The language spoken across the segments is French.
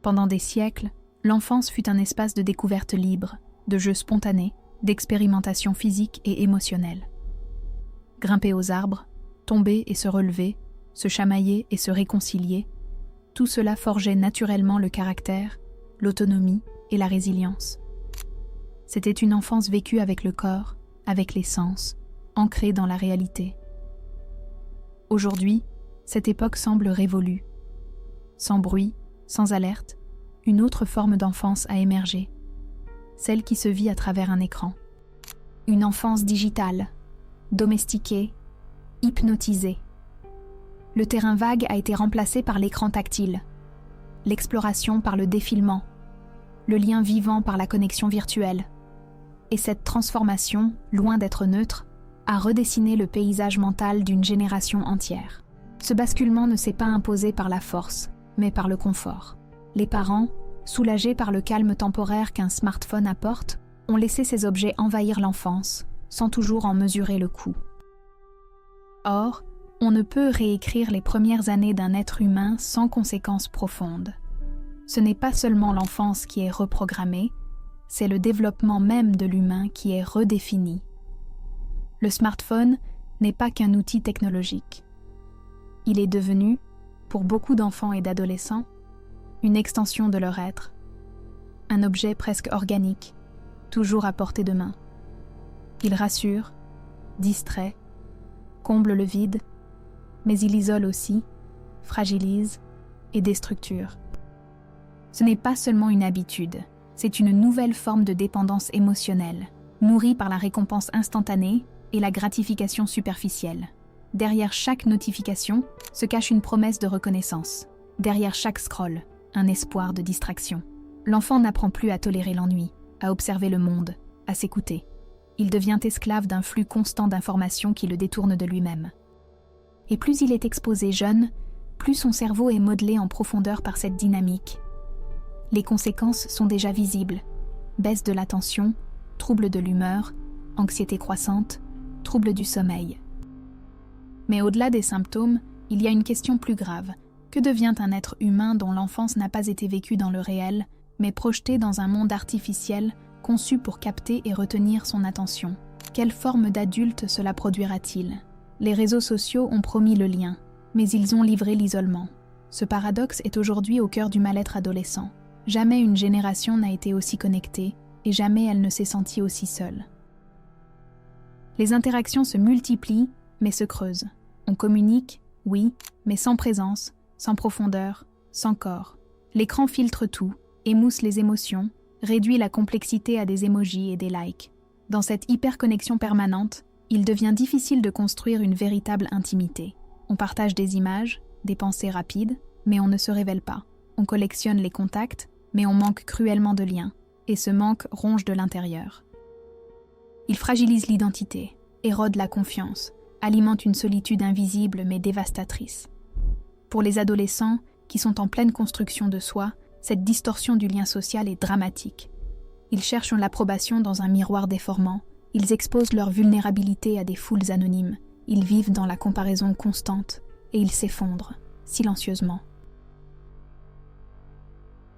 Pendant des siècles, l'enfance fut un espace de découverte libre, de jeux spontanés, d'expérimentation physique et émotionnelle. Grimper aux arbres, tomber et se relever, se chamailler et se réconcilier, tout cela forgeait naturellement le caractère, l'autonomie et la résilience. C'était une enfance vécue avec le corps, avec les sens, ancrée dans la réalité. Aujourd'hui, cette époque semble révolue. Sans bruit, sans alerte, une autre forme d'enfance a émergé, celle qui se vit à travers un écran. Une enfance digitale, domestiquée, hypnotisée. Le terrain vague a été remplacé par l'écran tactile, l'exploration par le défilement, le lien vivant par la connexion virtuelle. Et cette transformation, loin d'être neutre, a redessiné le paysage mental d'une génération entière. Ce basculement ne s'est pas imposé par la force, mais par le confort. Les parents, soulagés par le calme temporaire qu'un smartphone apporte, ont laissé ces objets envahir l'enfance, sans toujours en mesurer le coût. Or, on ne peut réécrire les premières années d'un être humain sans conséquences profondes. Ce n'est pas seulement l'enfance qui est reprogrammée, c'est le développement même de l'humain qui est redéfini. Le smartphone n'est pas qu'un outil technologique. Il est devenu, pour beaucoup d'enfants et d'adolescents, une extension de leur être, un objet presque organique, toujours à portée de main. Il rassure, distrait, comble le vide, mais il isole aussi, fragilise et déstructure. Ce n'est pas seulement une habitude, c'est une nouvelle forme de dépendance émotionnelle, nourrie par la récompense instantanée et la gratification superficielle. Derrière chaque notification se cache une promesse de reconnaissance. Derrière chaque scroll, un espoir de distraction. L'enfant n'apprend plus à tolérer l'ennui, à observer le monde, à s'écouter. Il devient esclave d'un flux constant d'informations qui le détourne de lui-même. Et plus il est exposé jeune, plus son cerveau est modelé en profondeur par cette dynamique. Les conséquences sont déjà visibles. Baisse de l'attention, troubles de l'humeur, anxiété croissante, troubles du sommeil. Mais au-delà des symptômes, il y a une question plus grave. Que devient un être humain dont l'enfance n'a pas été vécue dans le réel, mais projeté dans un monde artificiel conçu pour capter et retenir son attention? Quelle forme d'adulte cela produira-t-il? Les réseaux sociaux ont promis le lien, mais ils ont livré l'isolement. Ce paradoxe est aujourd'hui au cœur du mal-être adolescent. Jamais une génération n'a été aussi connectée, et jamais elle ne s'est sentie aussi seule. Les interactions se multiplient, mais se creusent. On communique, oui, mais sans présence, sans profondeur, sans corps. L'écran filtre tout, émousse les émotions, réduit la complexité à des emojis et des likes. Dans cette hyperconnexion permanente, il devient difficile de construire une véritable intimité. On partage des images, des pensées rapides, mais on ne se révèle pas. On collectionne les contacts, mais on manque cruellement de liens, et ce manque ronge de l'intérieur. Il fragilise l'identité, érode la confiance, alimente une solitude invisible mais dévastatrice. Pour les adolescents, qui sont en pleine construction de soi, cette distorsion du lien social est dramatique. Ils cherchent l'approbation dans un miroir déformant, ils exposent leur vulnérabilité à des foules anonymes, ils vivent dans la comparaison constante, et ils s'effondrent, silencieusement.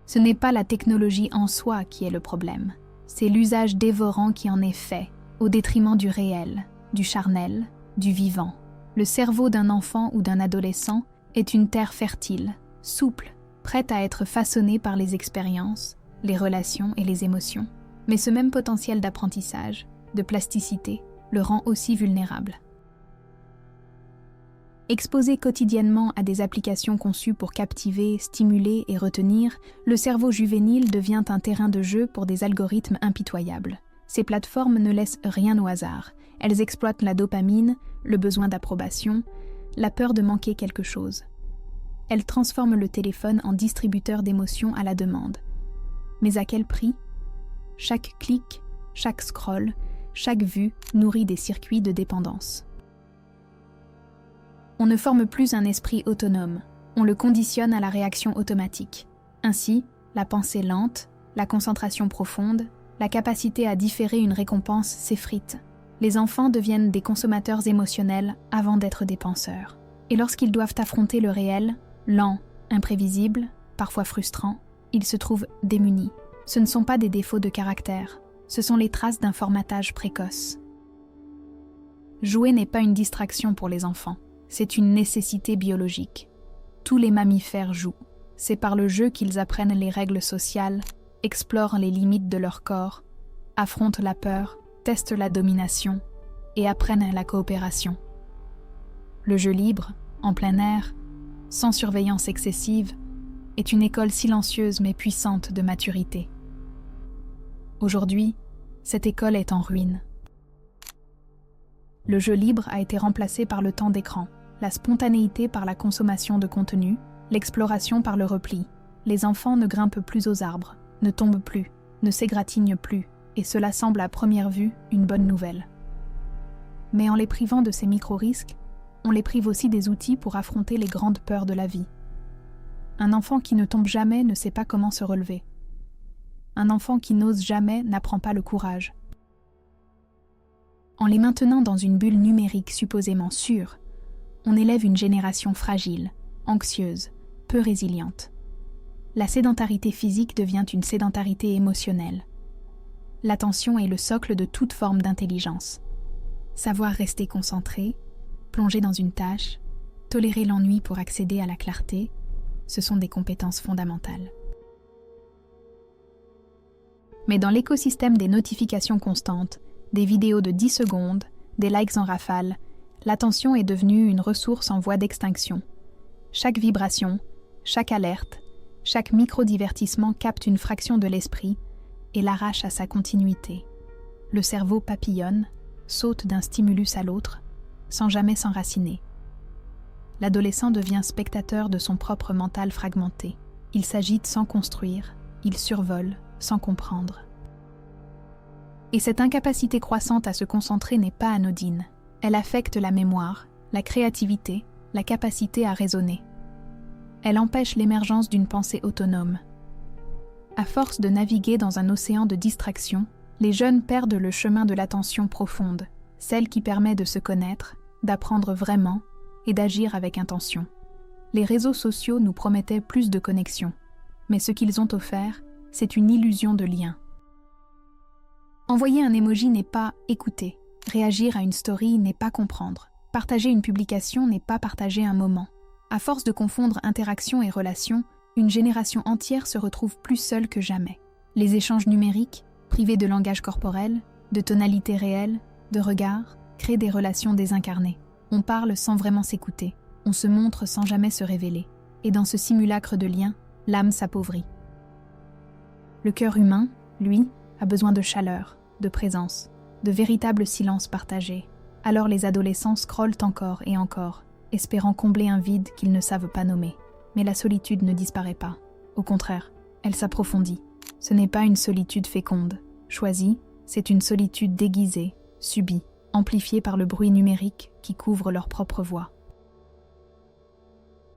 Ce n'est pas la technologie en soi qui est le problème, c'est l'usage dévorant qui en est fait, au détriment du réel, du charnel, du vivant. Le cerveau d'un enfant ou d'un adolescent est une terre fertile, souple, prête à être façonnée par les expériences, les relations et les émotions. Mais ce même potentiel d'apprentissage, de plasticité, le rend aussi vulnérable. Exposé quotidiennement à des applications conçues pour captiver, stimuler et retenir, le cerveau juvénile devient un terrain de jeu pour des algorithmes impitoyables. Ces plateformes ne laissent rien au hasard. Elles exploitent la dopamine, le besoin d'approbation, la peur de manquer quelque chose. Elles transforment le téléphone en distributeur d'émotions à la demande. Mais à quel prix? Chaque clic, chaque scroll, chaque vue nourrit des circuits de dépendance. On ne forme plus un esprit autonome, on le conditionne à la réaction automatique. Ainsi, la pensée lente, la concentration profonde, la capacité à différer une récompense s'effrite. Les enfants deviennent des consommateurs émotionnels avant d'être des penseurs. Et lorsqu'ils doivent affronter le réel, lent, imprévisible, parfois frustrant, ils se trouvent démunis. Ce ne sont pas des défauts de caractère, ce sont les traces d'un formatage précoce. Jouer n'est pas une distraction pour les enfants, c'est une nécessité biologique. Tous les mammifères jouent. C'est par le jeu qu'ils apprennent les règles sociales, explorent les limites de leur corps, affrontent la peur, testent la domination et apprennent la coopération. Le jeu libre, en plein air, sans surveillance excessive, est une école silencieuse mais puissante de maturité. Aujourd'hui, cette école est en ruine. Le jeu libre a été remplacé par le temps d'écran, la spontanéité par la consommation de contenu, l'exploration par le repli. Les enfants ne grimpent plus aux arbres, ne tombent plus, ne s'égratignent plus, et cela semble à première vue une bonne nouvelle. Mais en les privant de ces micro-risques, on les prive aussi des outils pour affronter les grandes peurs de la vie. Un enfant qui ne tombe jamais ne sait pas comment se relever. Un enfant qui n'ose jamais n'apprend pas le courage. En les maintenant dans une bulle numérique supposément sûre, on élève une génération fragile, anxieuse, peu résiliente. La sédentarité physique devient une sédentarité émotionnelle. L'attention est le socle de toute forme d'intelligence. Savoir rester concentré, plonger dans une tâche, tolérer l'ennui pour accéder à la clarté, ce sont des compétences fondamentales. Mais dans l'écosystème des notifications constantes, des vidéos de 10 secondes, des likes en rafale, l'attention est devenue une ressource en voie d'extinction. Chaque vibration, chaque alerte, chaque micro-divertissement capte une fraction de l'esprit et l'arrache à sa continuité. Le cerveau papillonne, saute d'un stimulus à l'autre, sans jamais s'enraciner. L'adolescent devient spectateur de son propre mental fragmenté. Il s'agite sans construire, il survole sans comprendre. Et cette incapacité croissante à se concentrer n'est pas anodine. Elle affecte la mémoire, la créativité, la capacité à raisonner. Elle empêche l'émergence d'une pensée autonome. À force de naviguer dans un océan de distractions, les jeunes perdent le chemin de l'attention profonde, celle qui permet de se connaître, d'apprendre vraiment et d'agir avec intention. Les réseaux sociaux nous promettaient plus de connexion, mais ce qu'ils ont offert, c'est une illusion de lien. Envoyer un emoji n'est pas écouter, réagir à une story n'est pas comprendre, partager une publication n'est pas partager un moment. À force de confondre interaction et relation, une génération entière se retrouve plus seule que jamais. Les échanges numériques, privés de langage corporel, de tonalité réelle, de regard, créent des relations désincarnées. On parle sans vraiment s'écouter, on se montre sans jamais se révéler. Et dans ce simulacre de lien, l'âme s'appauvrit. Le cœur humain, lui, a besoin de chaleur, de présence, de véritable silence partagé. Alors les adolescents scrollent encore et encore, espérant combler un vide qu'ils ne savent pas nommer. Mais la solitude ne disparaît pas. Au contraire, elle s'approfondit. Ce n'est pas une solitude féconde, choisie, c'est une solitude déguisée, subie, amplifiée par le bruit numérique qui couvre leur propre voix.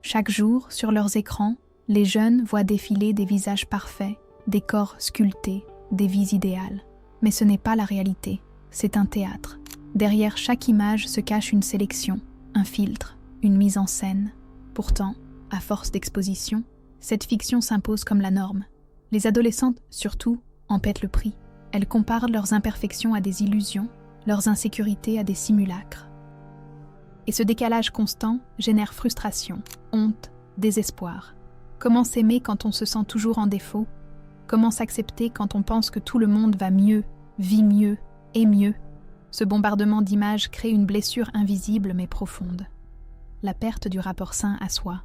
Chaque jour, sur leurs écrans, les jeunes voient défiler des visages parfaits, des corps sculptés, des vies idéales. Mais ce n'est pas la réalité, c'est un théâtre. Derrière chaque image se cache une sélection, un filtre, une mise en scène. Pourtant, à force d'exposition, cette fiction s'impose comme la norme. Les adolescentes, surtout, en paient le prix. Elles comparent leurs imperfections à des illusions, leurs insécurités à des simulacres. Et ce décalage constant génère frustration, honte, désespoir. Comment s'aimer quand on se sent toujours en défaut ? Comment s'accepter quand on pense que tout le monde va mieux, vit mieux, est mieux ? Ce bombardement d'images crée une blessure invisible mais profonde. La perte du rapport sain à soi.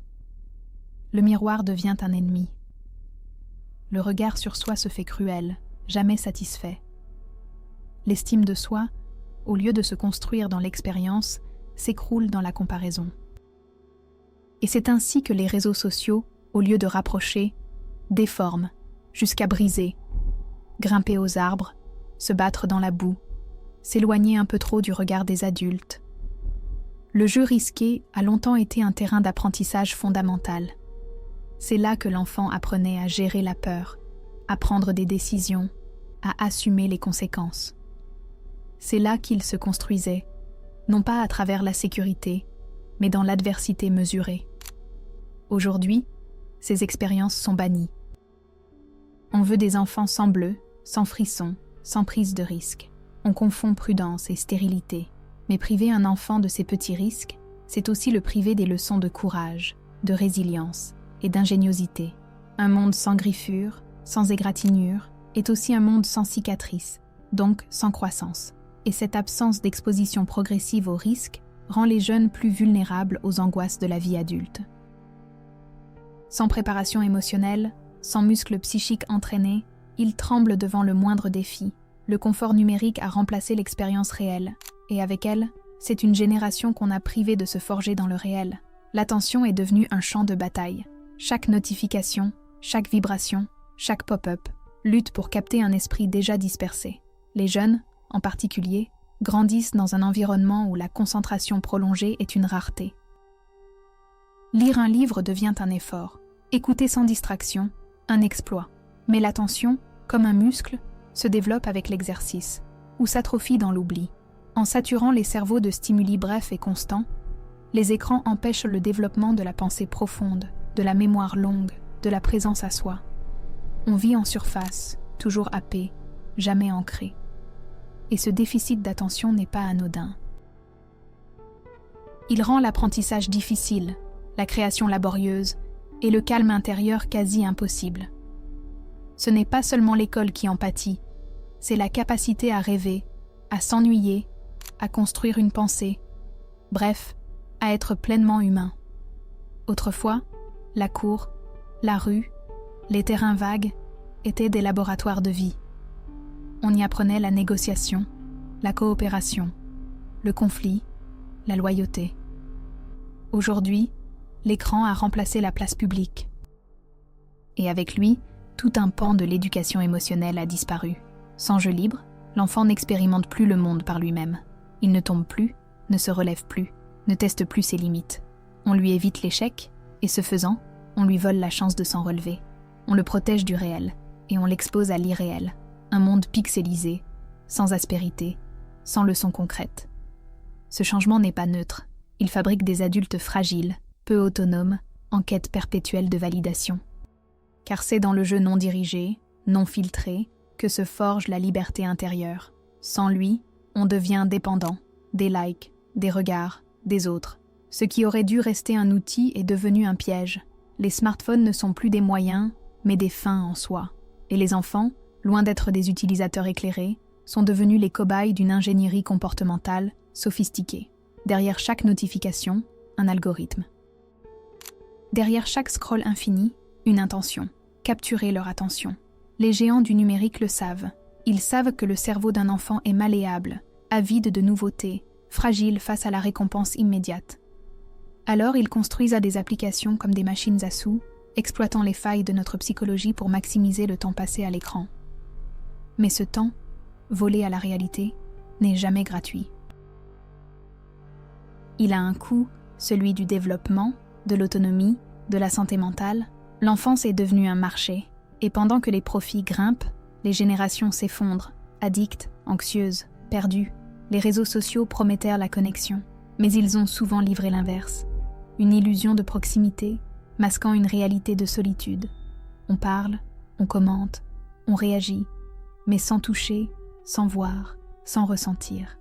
Le miroir devient un ennemi. Le regard sur soi se fait cruel, jamais satisfait. L'estime de soi, au lieu de se construire dans l'expérience, s'écroule dans la comparaison. Et c'est ainsi que les réseaux sociaux, au lieu de rapprocher, déforment, jusqu'à briser, grimper aux arbres, se battre dans la boue, s'éloigner un peu trop du regard des adultes. Le jeu risqué a longtemps été un terrain d'apprentissage fondamental. C'est là que l'enfant apprenait à gérer la peur, à prendre des décisions, à assumer les conséquences. C'est là qu'il se construisait, non pas à travers la sécurité, mais dans l'adversité mesurée. Aujourd'hui, ces expériences sont bannies. On veut des enfants sans bleu, sans frisson, sans prise de risque. On confond prudence et stérilité. Mais priver un enfant de ces petits risques, c'est aussi le priver des leçons de courage, de résilience et d'ingéniosité. Un monde sans griffures, sans égratignures, est aussi un monde sans cicatrices, donc sans croissance. Et cette absence d'exposition progressive au risque rend les jeunes plus vulnérables aux angoisses de la vie adulte. Sans préparation émotionnelle, sans muscles psychiques entraînés, ils tremblent devant le moindre défi. Le confort numérique a remplacé l'expérience réelle, et avec elle, c'est une génération qu'on a privée de se forger dans le réel. L'attention est devenue un champ de bataille. Chaque notification, chaque vibration, chaque pop-up lutte pour capter un esprit déjà dispersé. Les jeunes, en particulier, grandissent dans un environnement où la concentration prolongée est une rareté. Lire un livre devient un effort, écouter sans distraction, un exploit. Mais l'attention, comme un muscle, se développe avec l'exercice, ou s'atrophie dans l'oubli. En saturant les cerveaux de stimuli brefs et constants, les écrans empêchent le développement de la pensée profonde, de la mémoire longue, de la présence à soi. On vit en surface, toujours happé, jamais ancré. Et ce déficit d'attention n'est pas anodin. Il rend l'apprentissage difficile, la création laborieuse et le calme intérieur quasi impossible. Ce n'est pas seulement l'école qui en pâtit, c'est la capacité à rêver, à s'ennuyer, à construire une pensée, bref, à être pleinement humain. Autrefois, la cour, la rue, les terrains vagues étaient des laboratoires de vie. On y apprenait la négociation, la coopération, le conflit, la loyauté. Aujourd'hui, l'écran a remplacé la place publique. Et avec lui, tout un pan de l'éducation émotionnelle a disparu. Sans jeu libre, l'enfant n'expérimente plus le monde par lui-même. Il ne tombe plus, ne se relève plus, ne teste plus ses limites. On lui évite l'échec, et ce faisant, on lui vole la chance de s'en relever. On le protège du réel, et on l'expose à l'irréel. Un monde pixelisé, sans aspérité, sans leçons concrètes. Ce changement n'est pas neutre. Il fabrique des adultes fragiles, peu autonomes, en quête perpétuelle de validation. Car c'est dans le jeu non dirigé, non filtré, que se forge la liberté intérieure. Sans lui, on devient dépendant, des likes, des regards, des autres. Ce qui aurait dû rester un outil est devenu un piège. Les smartphones ne sont plus des moyens, mais des fins en soi. Et les enfants, loin d'être des utilisateurs éclairés, sont devenus les cobayes d'une ingénierie comportementale sophistiquée. Derrière chaque notification, un algorithme. Derrière chaque scroll infini, une intention. Capturer leur attention. Les géants du numérique le savent. Ils savent que le cerveau d'un enfant est malléable, avide de nouveautés, fragile face à la récompense immédiate. Alors ils construisent des applications comme des machines à sous, exploitant les failles de notre psychologie pour maximiser le temps passé à l'écran. Mais ce temps, volé à la réalité, n'est jamais gratuit. Il a un coût, celui du développement, de l'autonomie, de la santé mentale. L'enfance est devenue un marché, et pendant que les profits grimpent, les générations s'effondrent, addictes, anxieuses, perdues. Les réseaux sociaux promettèrent la connexion, mais ils ont souvent livré l'inverse. Une illusion de proximité, masquant une réalité de solitude. On parle, on commente, on réagit, mais sans toucher, sans voir, sans ressentir.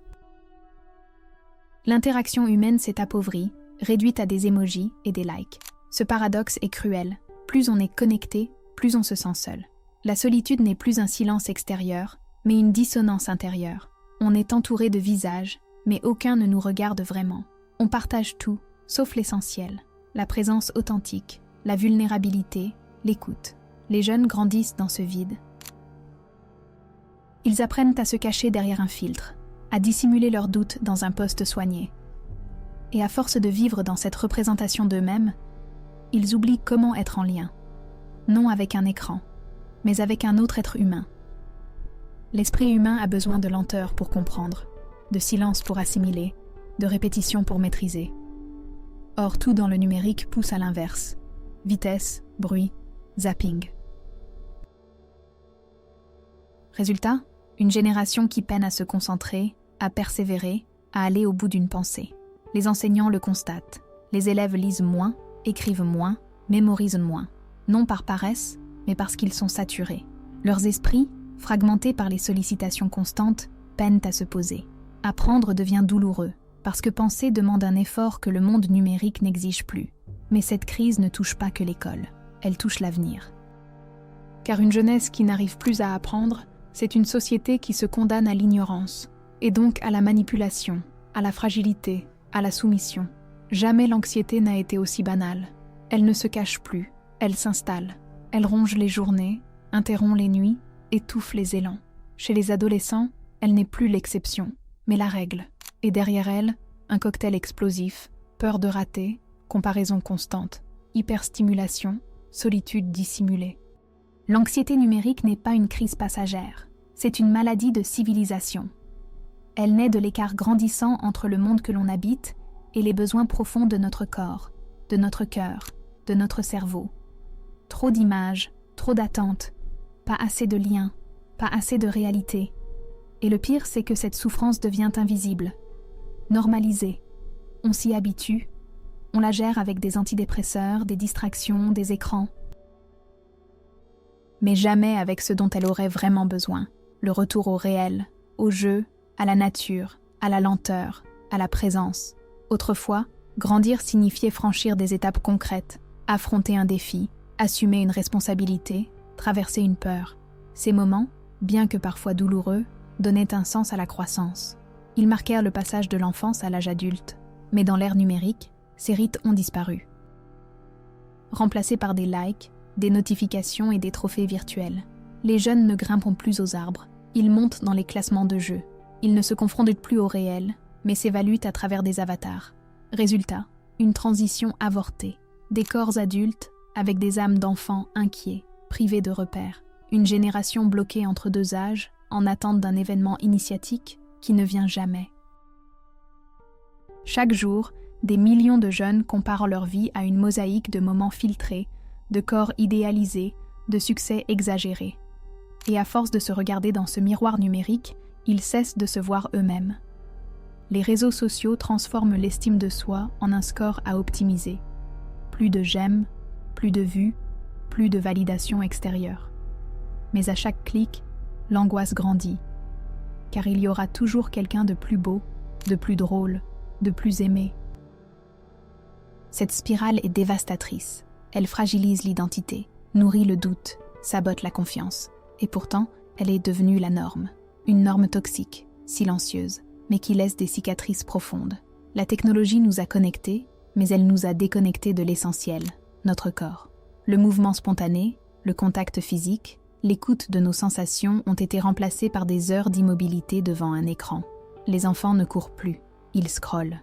L'interaction humaine s'est appauvrie, réduite à des emojis et des likes. Ce paradoxe est cruel. Plus on est connecté, plus on se sent seul. La solitude n'est plus un silence extérieur, mais une dissonance intérieure. On est entouré de visages, mais aucun ne nous regarde vraiment. On partage tout, sauf l'essentiel. La présence authentique, la vulnérabilité, l'écoute. Les jeunes grandissent dans ce vide. Ils apprennent à se cacher derrière un filtre, à dissimuler leurs doutes dans un poste soigné. Et à force de vivre dans cette représentation d'eux-mêmes, ils oublient comment être en lien. Non avec un écran, mais avec un autre être humain. L'esprit humain a besoin de lenteur pour comprendre, de silence pour assimiler, de répétition pour maîtriser. Or, tout dans le numérique pousse à l'inverse. Vitesse, bruit, zapping. Résultat, une génération qui peine à se concentrer, à persévérer, à aller au bout d'une pensée. Les enseignants le constatent. Les élèves lisent moins, écrivent moins, mémorisent moins. Non par paresse, mais parce qu'ils sont saturés. Leurs esprits, fragmentés par les sollicitations constantes, peinent à se poser. Apprendre devient douloureux, parce que penser demande un effort que le monde numérique n'exige plus. Mais cette crise ne touche pas que l'école, elle touche l'avenir. Car une jeunesse qui n'arrive plus à apprendre, c'est une société qui se condamne à l'ignorance, et donc à la manipulation, à la fragilité, à la soumission. Jamais l'anxiété n'a été aussi banale. Elle ne se cache plus, elle s'installe. Elle ronge les journées, interrompt les nuits, étouffe les élans. Chez les adolescents, elle n'est plus l'exception, mais la règle. Et derrière elle, un cocktail explosif, peur de rater, comparaison constante, hyperstimulation, solitude dissimulée. L'anxiété numérique n'est pas une crise passagère, c'est une maladie de civilisation. Elle naît de l'écart grandissant entre le monde que l'on habite et les besoins profonds de notre corps, de notre cœur, de notre cerveau. Trop d'images, trop d'attentes, pas assez de liens, pas assez de réalité. Et le pire, c'est que cette souffrance devient invisible, normalisée. On s'y habitue, on la gère avec des antidépresseurs, des distractions, des écrans. Mais jamais avec ce dont elle aurait vraiment besoin, le retour au réel, au jeu, à la nature, à la lenteur, à la présence. Autrefois, grandir signifiait franchir des étapes concrètes, affronter un défi, assumer une responsabilité, traverser une peur. Ces moments, bien que parfois douloureux, donnaient un sens à la croissance. Ils marquèrent le passage de l'enfance à l'âge adulte, mais dans l'ère numérique, ces rites ont disparu. Remplacés par des likes, des notifications et des trophées virtuels, les jeunes ne grimpent plus aux arbres, ils montent dans les classements de jeux. Ils ne se confrontent plus au réel, mais s'évaluent à travers des avatars. Résultat, une transition avortée. Des corps adultes avec des âmes d'enfants inquiets, privés de repères. Une génération bloquée entre deux âges, en attente d'un événement initiatique qui ne vient jamais. Chaque jour, des millions de jeunes comparent leur vie à une mosaïque de moments filtrés, de corps idéalisés, de succès exagérés. Et à force de se regarder dans ce miroir numérique, ils cessent de se voir eux-mêmes. Les réseaux sociaux transforment l'estime de soi en un score à optimiser. Plus de j'aime, plus de vues, plus de validation extérieure. Mais à chaque clic, l'angoisse grandit. Car il y aura toujours quelqu'un de plus beau, de plus drôle, de plus aimé. Cette spirale est dévastatrice. Elle fragilise l'identité, nourrit le doute, sabote la confiance. Et pourtant, elle est devenue la norme. Une norme toxique, silencieuse, mais qui laisse des cicatrices profondes. La technologie nous a connectés, mais elle nous a déconnectés de l'essentiel, notre corps. Le mouvement spontané, le contact physique, l'écoute de nos sensations ont été remplacés par des heures d'immobilité devant un écran. Les enfants ne courent plus, ils scrollent.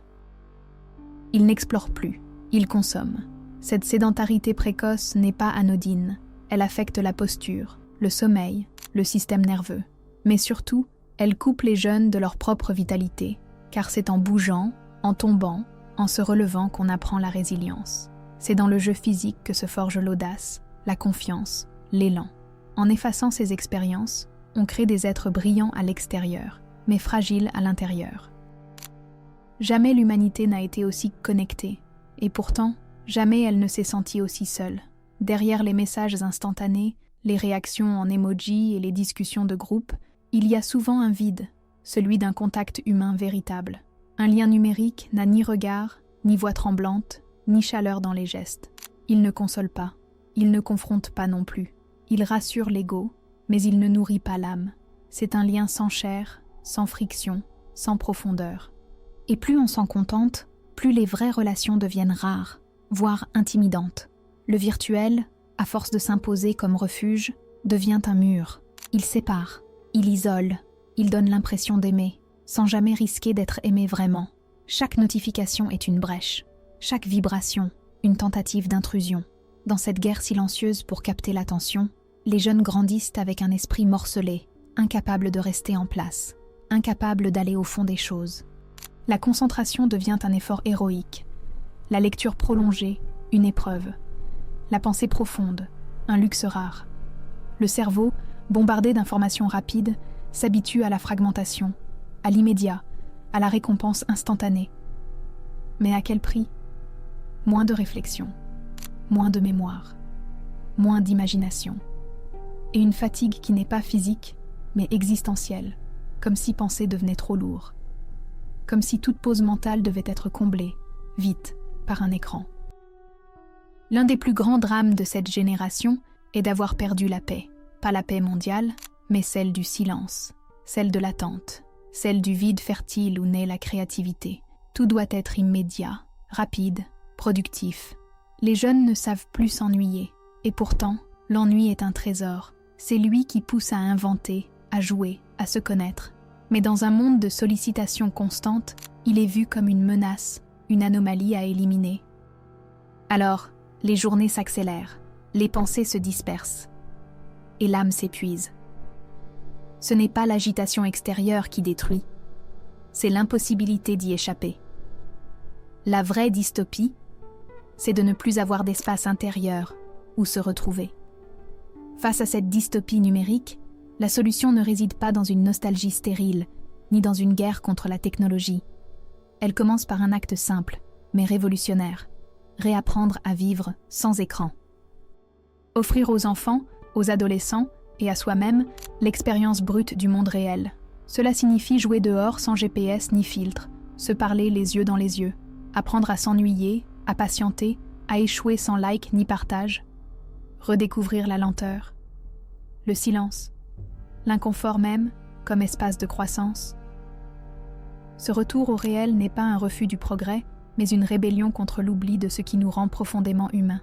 Ils n'explorent plus, ils consomment. Cette sédentarité précoce n'est pas anodine. Elle affecte la posture, le sommeil, le système nerveux. Mais surtout, elle coupe les jeunes de leur propre vitalité, car c'est en bougeant, en tombant, en se relevant qu'on apprend la résilience. C'est dans le jeu physique que se forge l'audace, la confiance, l'élan. En effaçant ces expériences, on crée des êtres brillants à l'extérieur, mais fragiles à l'intérieur. Jamais l'humanité n'a été aussi connectée, et pourtant, jamais elle ne s'est sentie aussi seule. Derrière les messages instantanés, les réactions en emoji et les discussions de groupe, il y a souvent un vide, celui d'un contact humain véritable. Un lien numérique n'a ni regard, ni voix tremblante, ni chaleur dans les gestes. Il ne console pas, il ne confronte pas non plus. Il rassure l'ego, mais il ne nourrit pas l'âme. C'est un lien sans chair, sans friction, sans profondeur. Et plus on s'en contente, plus les vraies relations deviennent rares, voire intimidantes. Le virtuel, à force de s'imposer comme refuge, devient un mur. Il sépare, il isole, il donne l'impression d'aimer, sans jamais risquer d'être aimé vraiment. Chaque notification est une brèche, chaque vibration, une tentative d'intrusion. Dans cette guerre silencieuse pour capter l'attention, les jeunes grandissent avec un esprit morcelé, incapable de rester en place, incapable d'aller au fond des choses. La concentration devient un effort héroïque, la lecture prolongée, une épreuve, la pensée profonde, un luxe rare. Le cerveau, bombardé d'informations rapides, s'habitue à la fragmentation, à l'immédiat, à la récompense instantanée. Mais à quel prix ? Moins de réflexion, moins de mémoire, moins d'imagination. et une fatigue qui n'est pas physique, mais existentielle, comme si penser devenait trop lourd, comme si toute pause mentale devait être comblée, vite, par un écran. L'un des plus grands drames de cette génération est d'avoir perdu la paix. Pas la paix mondiale, mais celle du silence, celle de l'attente, celle du vide fertile où naît la créativité. Tout doit être immédiat, rapide, productif. Les jeunes ne savent plus s'ennuyer, et pourtant, l'ennui est un trésor. C'est lui qui pousse à inventer, à jouer, à se connaître. Mais dans un monde de sollicitations constantes, il est vu comme une menace, une anomalie à éliminer. Alors, les journées s'accélèrent, les pensées se dispersent, et l'âme s'épuise. Ce n'est pas l'agitation extérieure qui détruit, c'est l'impossibilité d'y échapper. La vraie dystopie, c'est de ne plus avoir d'espace intérieur où se retrouver. Face à cette dystopie numérique, la solution ne réside pas dans une nostalgie stérile, ni dans une guerre contre la technologie. Elle commence par un acte simple, mais révolutionnaire. Réapprendre à vivre sans écran. Offrir aux enfants, aux adolescents et à soi-même l'expérience brute du monde réel. Cela signifie jouer dehors sans GPS ni filtre, se parler les yeux dans les yeux, apprendre à s'ennuyer, à patienter, à échouer sans like ni partage, redécouvrir la lenteur, le silence, l'inconfort même comme espace de croissance. Ce retour au réel n'est pas un refus du progrès, mais une rébellion contre l'oubli de ce qui nous rend profondément humains.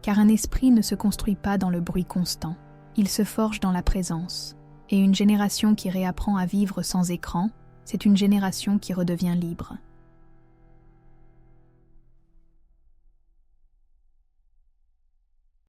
Car un esprit ne se construit pas dans le bruit constant, il se forge dans la présence. Et une génération qui réapprend à vivre sans écran, c'est une génération qui redevient libre.